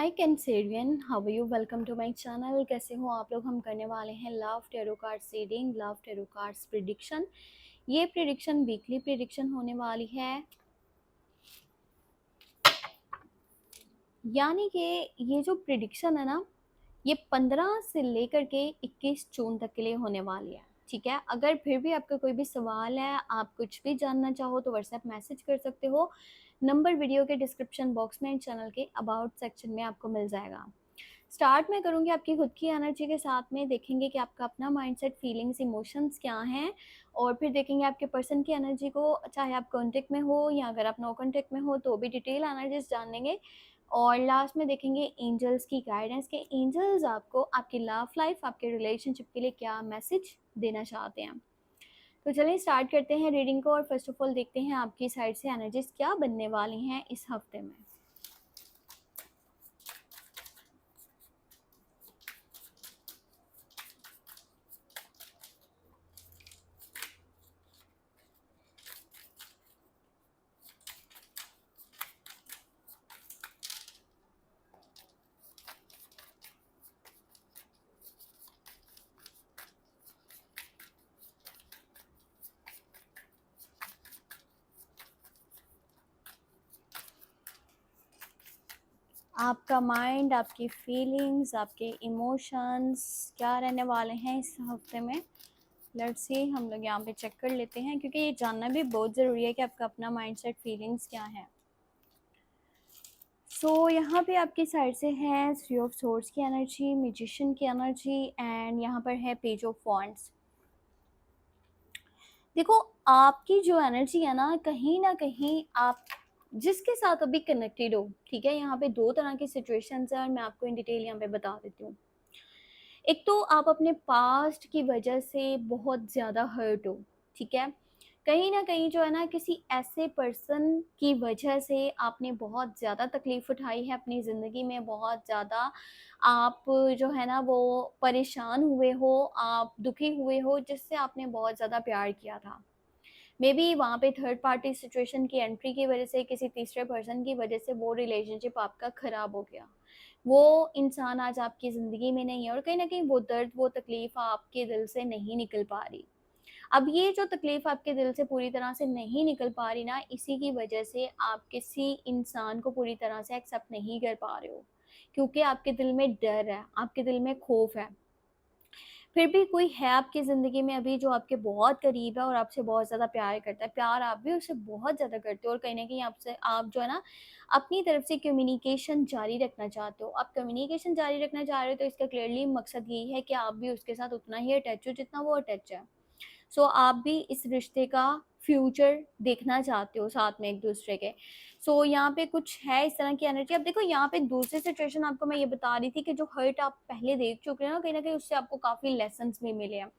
Hi Cancerian, how are you? Welcome to my channel. कैसे हो आप लोग? हम करने वाले हैं love tarot cards reading, love tarot cards prediction. ये प्रिडिक्शन वीकली प्रिडिक्शन होने वाली है, यानी कि ये जो प्रिडिक्शन है ना, ये 15 से लेकर के 21 जून तक के लिए होने वाली है। ठीक है, अगर फिर भी आपका कोई भी सवाल है, आप कुछ भी जानना चाहो तो व्हाट्सएप मैसेज कर सकते हो। नंबर वीडियो के डिस्क्रिप्शन बॉक्स में, चैनल के अबाउट सेक्शन में आपको मिल जाएगा। स्टार्ट में करूँगी आपकी खुद की एनर्जी के साथ में, देखेंगे कि आपका अपना माइंडसेट, फीलिंग्स, इमोशंस क्या हैं, और फिर देखेंगे आपके पर्सन की एनर्जी को, चाहे आप कॉन्टेक्ट में हो या अगर आप नो कॉन्टेक्ट में हो तो भी डिटेल एनर्जीज जान लेंगे। और लास्ट में देखेंगे एंजल्स की गाइडेंस के, एंजल्स आपको आपकी लव लाइफ, आपके रिलेशनशिप के लिए क्या मैसेज देना चाहते हैं। तो चलिए स्टार्ट करते हैं रीडिंग को, और फर्स्ट ऑफ ऑल देखते हैं आपकी साइड से एनर्जीज क्या बनने वाली हैं इस हफ्ते में। आपका माइंड, आपकी फीलिंग्स, आपके इमोशंस क्या रहने वाले हैं इस हफ्ते में। लेट्स सी, हम लोग यहाँ पे चेक कर लेते हैं, क्योंकि ये जानना भी बहुत ज़रूरी है कि आपका अपना माइंडसेट, फीलिंग्स क्या है। सो यहाँ पे आपकी साइड से है थ्री ऑफ सोर्ड्स की एनर्जी, म्यूजिशियन की एनर्जी, एंड यहाँ पर है पेज ऑफ वॉन्ड्स। देखो, आपकी जो एनर्जी है ना कहीं आप जिसके साथ अभी कनेक्टेड हो, ठीक है, यहाँ पे दो तरह की सिचुएशंस है और मैं आपको इन डिटेल यहाँ पे बता देती हूँ। एक तो आप अपने पास्ट की वजह से बहुत ज़्यादा हर्ट हो, ठीक है, कहीं ना कहीं जो है ना, किसी ऐसे पर्सन की वजह से आपने बहुत ज़्यादा तकलीफ़ उठाई है अपनी ज़िंदगी में, बहुत ज़्यादा आप जो है ना वो परेशान हुए हो, आप दुखी हुए हो, जिससे आपने बहुत ज़्यादा प्यार किया था। मे बी वहाँ पे थर्ड पार्टी सिचुएशन की एंट्री की वजह से, किसी तीसरे पर्सन की वजह से वो रिलेशनशिप आपका ख़राब हो गया। वो इंसान आज आपकी ज़िंदगी में नहीं है, और कहीं न कहीं वो दर्द, वो तकलीफ़ आपके दिल से नहीं निकल पा रही। अब ये जो तकलीफ़ आपके दिल से पूरी तरह से नहीं निकल पा रही ना, इसी की वजह से आप किसी इंसान को पूरी तरह से एक्सेप्ट नहीं कर पा रहे हो, क्योंकि आपके दिल में डर है, आपके दिल में खौफ है। फिर भी कोई है आपकी ज़िंदगी में अभी जो आपके बहुत करीब है और आपसे बहुत ज़्यादा प्यार करता है। प्यार आप भी उससे बहुत ज़्यादा करते हो, और कहीं न कहीं आपसे, आप जो है ना, अपनी तरफ से कम्युनिकेशन जारी रखना चाहते हो। आप कम्युनिकेशन जारी रखना चाह रहे हो तो इसका क्लियरली मकसद यही है कि आप भी उसके साथ उतना ही अटैच हो जितना वो अटैच है। सो आप भी इस रिश्ते का फ्यूचर देखना चाहते हो साथ में एक दूसरे के। सो यहाँ पे कुछ है इस तरह की एनर्जी। अब देखो, यहाँ पे दूसरी सिचुएशन आपको मैं ये बता रही थी कि जो हर्ट आप पहले देख चुके हैं ना, कहीं ना कहीं उससे आपको काफ़ी लेसन्स भी मिले हैं।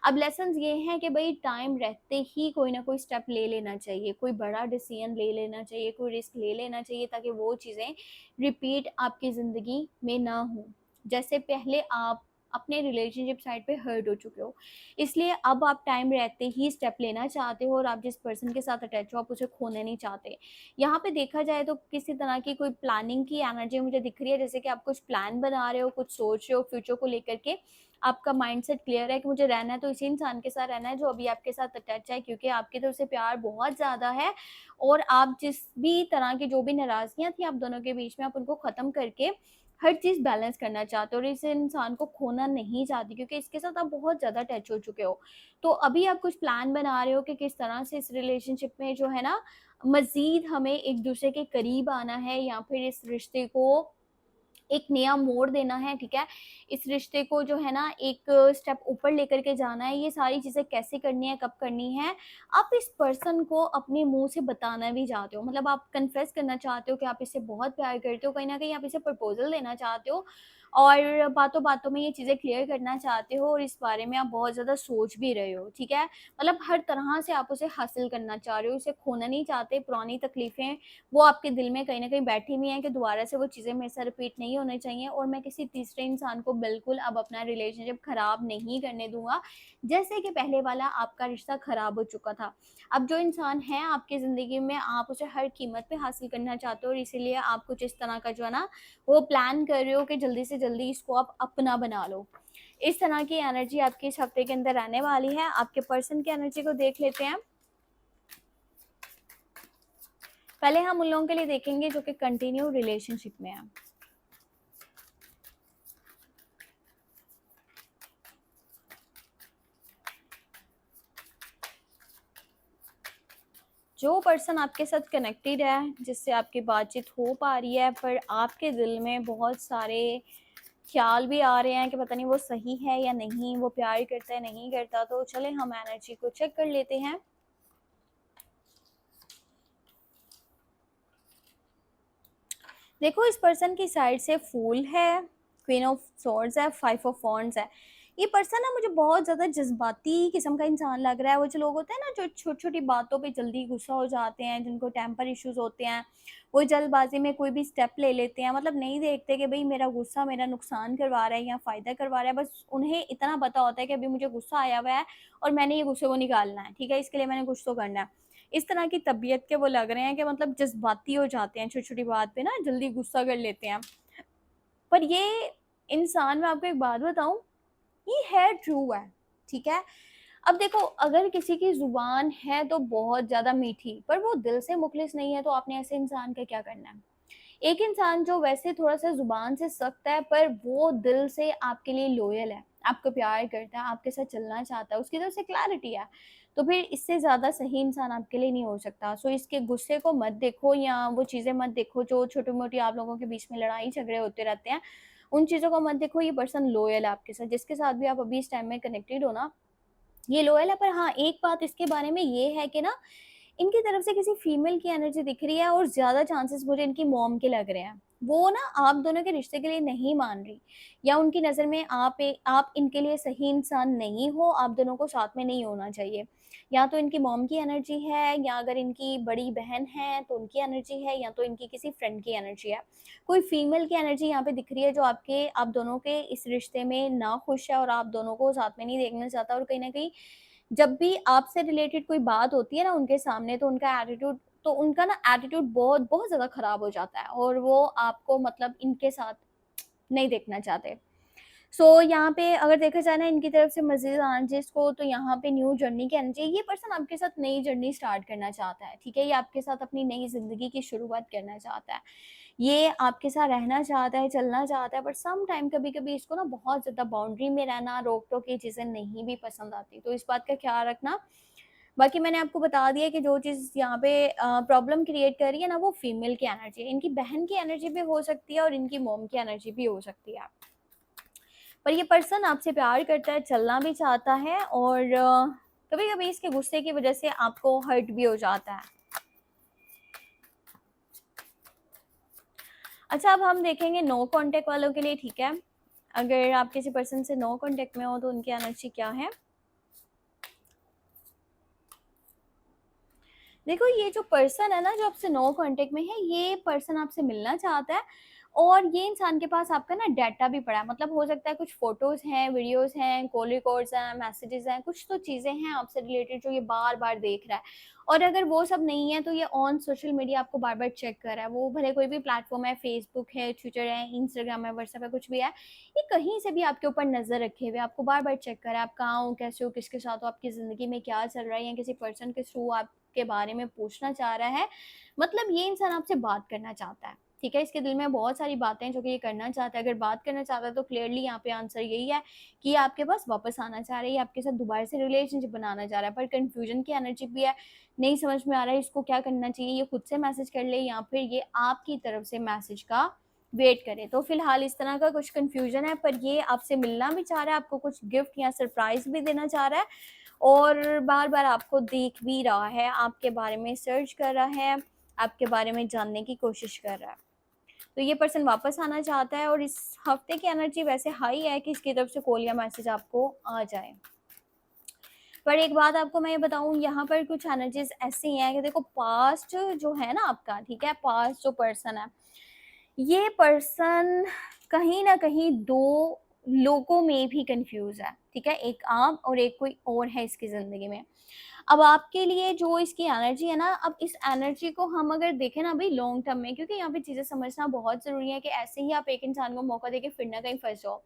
अब लेसन्स ये हैं कि भाई टाइम रहते ही कोई ना कोई स्टेप ले लेना चाहिए, कोई बड़ा डिसीजन ले लेना चाहिए, कोई रिस्क ले लेना चाहिए, ताकि वो चीज़ें रिपीट आपकी ज़िंदगी में ना हो, जैसे पहले आप अपने रिलेशनशिप साइड पे हर्ट हो चुके हो। इसलिए अब आप टाइम रहते ही स्टेप लेना चाहते हो, और आप जिस पर्सन के साथ अटैच हो आप उसे खोना नहीं चाहते। यहाँ पे देखा जाए तो किसी तरह की कोई प्लानिंग की एनर्जी मुझे दिख रही है, जैसे कि आप कुछ प्लान बना रहे हो, कुछ सोच रहे हो फ्यूचर को लेकर के। आपका माइंडसेट क्लियर है कि मुझे रहना है तो इसी इंसान के साथ रहना है जो अभी आपके साथ अटैच है, क्योंकि आपकी तरफ से प्यार बहुत ज़्यादा है, और आप जिस भी तरह की जो भी नाराज़गियाँ थी आप दोनों के बीच में, आप उनको ख़त्म करके हर चीज़ बैलेंस करना चाहते हो, और इस इंसान को खोना नहीं चाहती, क्योंकि इसके साथ आप बहुत ज़्यादा अटैच हो चुके हो। तो अभी आप कुछ प्लान बना रहे हो कि किस तरह से इस रिलेशनशिप में जो है ना, मज़ीद हमें एक दूसरे के करीब आना है, या फिर इस रिश्ते को एक नया मोड़ देना है, ठीक है? इस रिश्ते को जो है ना एक स्टेप ऊपर लेकर के जाना है। ये सारी चीज़ें कैसे करनी है, कब करनी है, आप इस पर्सन को अपने मुँह से बताना भी चाहते हो। मतलब आप कन्फेस करना चाहते हो कि आप इससे बहुत प्यार करते हो, कहीं न कहीं आप इसे प्रपोज़ल देना चाहते हो, और बातों बातों में ये चीज़ें क्लियर करना चाहते हो और इस बारे में आप बहुत ज़्यादा सोच भी रहे हो, ठीक है। मतलब हर तरह से आप उसे हासिल करना चाह रहे हो, उसे खोना नहीं चाहते। पुरानी तकलीफ़ें वो आपके दिल में कहीं न कहीं बैठी हुई हैं कि दोबारा से वो चीज़ें मेरे साथ रिपीट नहीं होनी चाहिए और मैं किसी तीसरे इंसान को बिल्कुल अब अपना रिलेशनशिप ख़राब नहीं करने दूँगा, जैसे कि पहले वाला आपका रिश्ता ख़राब हो चुका था। अब जो इंसान है आपकी ज़िंदगी में, आप उसे हर कीमत पे हासिल करना चाहते हो और इसीलिए आप कुछ इस तरह का जो है ना वो प्लान कर रहे हो कि जल्दी से जल्दी इसको आप अपना बना लो। इस तरह की एनर्जी आपकी इस हफ्ते के अंदर आने वाली है। आपके पर्सन की एनर्जी को देख लेते हैं। पहले हम उन लोगों के लिए देखेंगे जो कि कंटिन्यू रिलेशनशिप में है। जो पर्सन आपके साथ कनेक्टेड है, जिससे आपकी बातचीत हो पा रही है, पर आपके दिल में बहुत सारे ख्याल भी आ रहे हैं कि पता नहीं वो सही है या नहीं, वो प्यार करता है नहीं करता। तो चले हम एनर्जी को चेक कर लेते हैं। देखो, इस पर्सन की साइड से फूल है, क्वीन ऑफ सॉर्ड्स है, फाइव ऑफ वॉन्ड्स है। ये पर्सन ना मुझे बहुत ज़्यादा जज्बाती किस्म का इंसान लग रहा है। वो जो लोग होते हैं ना जो छोटी-छोटी बातों पे जल्दी गुस्सा हो जाते हैं, जिनको टेम्पर इश्यूज़ होते हैं, वो जल्दबाज़ी में कोई भी स्टेप ले लेते हैं। मतलब नहीं देखते कि भई मेरा गुस्सा मेरा नुकसान करवा रहा है या फ़ायदा करवा रहा है। बस उन्हें इतना पता होता है कि अभी मुझे गुस्सा आया हुआ है और मैंने ये गुस्से को निकालना है, ठीक है? इसके लिए मैंने कुछ तो करना है। इस तरह की तबीयत के वो लग रहे हैं कि मतलब जज़्बाती हो जाते हैं, छोटी-छोटी बात पे ना जल्दी गुस्सा कर लेते हैं। पर ये इंसान, मैं आपको एक बात बताऊँ, ये है ट्रू है, ठीक है? अब देखो, अगर किसी की ज़ुबान है तो बहुत ज़्यादा मीठी, पर वो दिल से मुखलिस नहीं है, तो आपने ऐसे इंसान का क्या करना है? एक इंसान जो वैसे थोड़ा-सा ज़ुबान से सख्त है, पर वो दिल से आपके लिए लॉयल है, आपको प्यार करता है, आपके साथ चलना चाहता है, उसकी तरफ से क्लैरिटी है, तो फिर इससे ज़्यादा सही इंसान आपके लिए नहीं हो सकता। सो इसके गुस्से को मत देखो या वो चीज़ें मत देखो जो छोटी-मोटी आप लोगों के बीच में लड़ाई-झगड़े होते रहते हैं, उन चीज़ों को मत देखो। ये पर्सन लॉयल है आपके साथ, जिसके साथ भी आप अभी इस टाइम में कनेक्टेड हो ना, ये लॉयल है। पर हाँ, एक बात इसके बारे में ये है कि ना, इनकी तरफ से किसी फीमेल की एनर्जी दिख रही है और ज़्यादा चांसेस मुझे इनकी मॉम के लग रहे हैं। वो ना आप दोनों के रिश्ते के लिए नहीं मान रही, या उनकी नज़र में आप इनके लिए सही इंसान नहीं हो, आप दोनों को साथ में नहीं होना चाहिए। या तो इनकी मॉम की एनर्जी है, या अगर इनकी बड़ी बहन है तो उनकी एनर्जी है, या तो इनकी किसी फ्रेंड की एनर्जी है। कोई फीमेल की एनर्जी यहाँ पे दिख रही है जो आप दोनों के इस रिश्ते में ना खुश है और आप दोनों को साथ में नहीं देखना चाहता। और कहीं न कहीं जब भी आपसे रिलेटेड कोई बात होती है ना उनके सामने, तो उनका ना एटीट्यूड बहुत बहुत ज़्यादा ख़राब हो जाता है और वो आपको मतलब इनके साथ नहीं देखना चाहते। यहाँ पे अगर देखा जाए ना इनकी तरफ से मज़ीद एनर्जीज़ को, तो यहाँ पे न्यू जर्नी की एनर्जी, ये पर्सन आपके साथ नई जर्नी स्टार्ट करना चाहता है, ठीक है? ये आपके साथ अपनी नई ज़िंदगी की शुरुआत करना चाहता है। ये आपके साथ रहना चाहता है, चलना चाहता है, बट सम टाइम कभी-कभी इसको ना बहुत ज़्यादा बाउंड्री में रहना, रोक-टोक की चीज़ें नहीं भी पसंद आती, तो इस बात का ख़्याल रखना। बाकी मैंने आपको बता दिया कि जो चीज़ यहाँ पे प्रॉब्लम क्रिएट कर रही है ना, वो फीमेल की एनर्जी है। इनकी बहन की एनर्जी भी हो सकती है और इनकी मॉम की एनर्जी भी हो सकती है। पर ये पर्सन आपसे प्यार करता है, चलना भी चाहता है और कभी-कभी इसके गुस्से की वज़ह से आपको हर्ट भी हो जाता है। अच्छा, अब हम देखेंगे नो कॉन्टैक्ट वालों के लिए, ठीक है? अगर आप किसी पर्सन से नो कॉन्टैक्ट में हो तो उनकी एनर्जी क्या है? देखो, ये जो पर्सन है ना जो आपसे नो कॉन्टैक्ट में है, ये पर्सन आपसे मिलना चाहता है और ये इंसान के पास आपका ना डाटा भी पड़ा है। मतलब हो सकता है कुछ फ़ोटोज़ हैं, वीडियोज़ हैं, कॉल रिकॉर्ड्स हैं, मैसेजेज़ हैं, कुछ तो चीज़ें हैं आपसे रिलेटेड जो ये बार-बार देख रहा है। और अगर वो सब नहीं है तो ये ऑन सोशल मीडिया आपको बार-बार चेक कर रहा है। वो भले कोई भी प्लेटफ़ॉर्म है, फ़ेसबुक है, ट्विटर है, इंस्टाग्राम है, व्हाट्सएप है, कुछ भी है। ये कहीं से भी आपके ऊपर नज़र रखे हुए आपको बार-बार चेक कर रहा है। आप कहाँ हो, कैसे हो, किसके साथ हो, आपकी ज़िंदगी में क्या चल रहा है, या किसी पर्सन के थ्रू आपके बारे में पूछना चाह रहा है। मतलब ये इंसान आपसे बात करना चाहता है, ठीक है? इसके दिल में बहुत सारी बातें हैं जो कि ये करना चाहता है। अगर बात करना चाहता है तो क्लियरली यहाँ पे आंसर यही है कि ये आपके पास वापस आना चाह रहा है, ये आपके साथ दोबारा से रिलेशनशिप बनाना चाह रहा है। पर कन्फ्यूजन की एनर्जी भी है, नहीं समझ में आ रहा है इसको क्या करना चाहिए, ये खुद से मैसेज कर ले या फिर ये आपकी तरफ से मैसेज का वेट करे। तो फिलहाल इस तरह का कुछ कन्फ्यूजन है, पर ये आपसे मिलना भी चाह रहा है, आपको कुछ गिफ्ट या सरप्राइज़ भी देना चाह रहा है और बार-बार आपको देख भी रहा है, आपके बारे में सर्च कर रहा है, आपके बारे में जानने की कोशिश कर रहा है। तो ये पर्सन वापस आना चाहता है और इस हफ्ते की एनर्जी वैसे हाई है कि इसकी तरफ से कॉल या मैसेज आपको आ जाए। पर एक बात आपको मैं ये बताऊँ, यहाँ पर कुछ एनर्जीज ऐसी हैं कि देखो पास्ट जो है ना आपका, ठीक है, पास्ट जो पर्सन है, ये पर्सन कहीं ना कहीं दो लोगों में भी कंफ्यूज है, ठीक है, एक आप और एक कोई और है इसकी ज़िंदगी में। अब आपके लिए जो इसकी एनर्जी है ना, अब इस एनर्जी को हम अगर देखें ना भाई लॉन्ग टर्म में, क्योंकि यहाँ पे चीज़ें समझना बहुत ज़रूरी है कि ऐसे ही आप एक इंसान को मौका देके फिर ना कहीं फंस जाओ।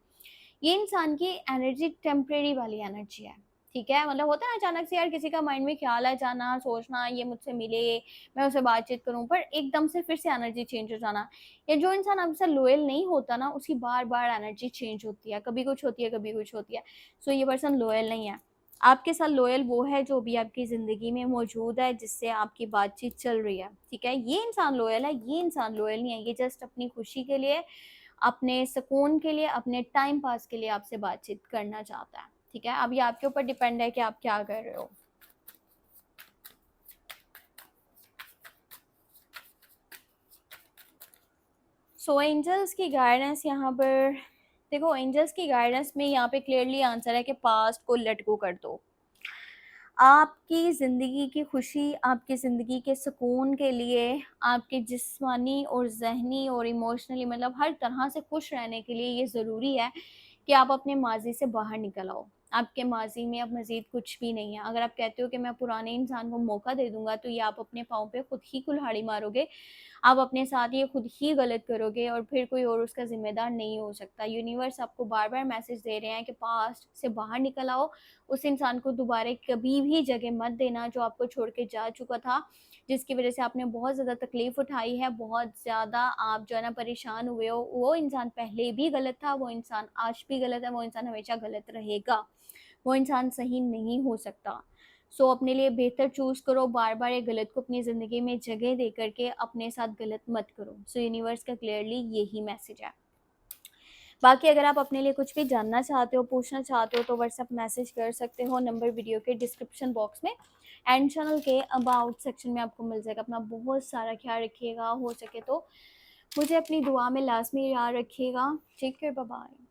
ये इंसान की एनर्जी टेम्परेरी वाली एनर्जी है, ठीक है, मतलब होता है ना अचानक से यार किसी का माइंड में ख्याल आ जाना, सोचना ये मुझसे मिले, मैं उससे बातचीत करूं, पर एकदम से फिर से एनर्जी चेंज हो जाना। या जो इंसान आपसे लॉयल नहीं होता ना, उसकी बार बार एनर्जी चेंज होती है, कभी कुछ होती है कभी कुछ होती है। सो ये पर्सन लॉयल नहीं है आपके साथ। लॉयल वो है जो भी आपकी ज़िंदगी में मौजूद है, जिससे आपकी बातचीत चल रही है, ठीक है, ये इंसान लॉयल है, ये इंसान लॉयल नहीं है। ये जस्ट अपनी खुशी के लिए, अपने सुकून के लिए, अपने टाइम पास के लिए आपसे बातचीत करना चाहता है, ठीक है। अब ये आपके ऊपर डिपेंड है कि आप क्या कर रहे हो। सो एंजल्स की गाइडेंस यहाँ पर देखो, एंजल्स की गाइडेंस में यहाँ पे क्लियरली आंसर है कि पास्ट को लेट गो कर दो। आपकी ज़िंदगी की खुशी, आपकी ज़िंदगी के सुकून के लिए, आपके जिस्मानी और ज़हनी और इमोशनली, मतलब हर तरह से खुश रहने के लिए ये ज़रूरी है कि आप अपने माजी से बाहर निकल आओ। आपके माजी में अब मज़ीद कुछ भी नहीं है। अगर आप कहते हो कि मैं पुराने इंसान को मौका दे दूँगा, तो ये आप अपने पाँव पे खुद ही कुल्हाड़ी मारोगे। आप अपने साथ ये खुद ही गलत करोगे और फिर कोई और उसका ज़िम्मेदार नहीं हो सकता। यूनिवर्स आपको बार-बार मैसेज दे रहे हैं कि पास्ट से बाहर निकल आओ। उस इंसान को दोबारा कभी भी जगह मत देना जो आपको छोड़ के जा चुका था, जिसकी वज़ह से आपने बहुत ज़्यादा तकलीफ़ उठाई है, बहुत ज़्यादा आप जो है ना परेशान हुए हो। वो इंसान पहले भी गलत था, वो इंसान आज भी गलत है, वो इंसान हमेशा गलत रहेगा। वो इंसान सही नहीं हो सकता। सो अपने लिए बेहतर चूज़ करो, बार-बार ये गलत को अपनी ज़िंदगी में जगह दे कर के अपने साथ गलत मत करो। सो यूनिवर्स का क्लियरली यही मैसेज है। बाकी अगर आप अपने लिए कुछ भी जानना चाहते हो, पूछना चाहते हो, तो व्हाट्सएप मैसेज कर सकते हो, नंबर वीडियो के डिस्क्रिप्शन बॉक्स में एंड चैनल के अबाउट सेक्शन में आपको मिल जाएगा। अपना बहुत सारा ख्याल रखिएगा, हो सके तो मुझे अपनी दुआ में लाज़मी याद रखिएगा। Take care, bye bye.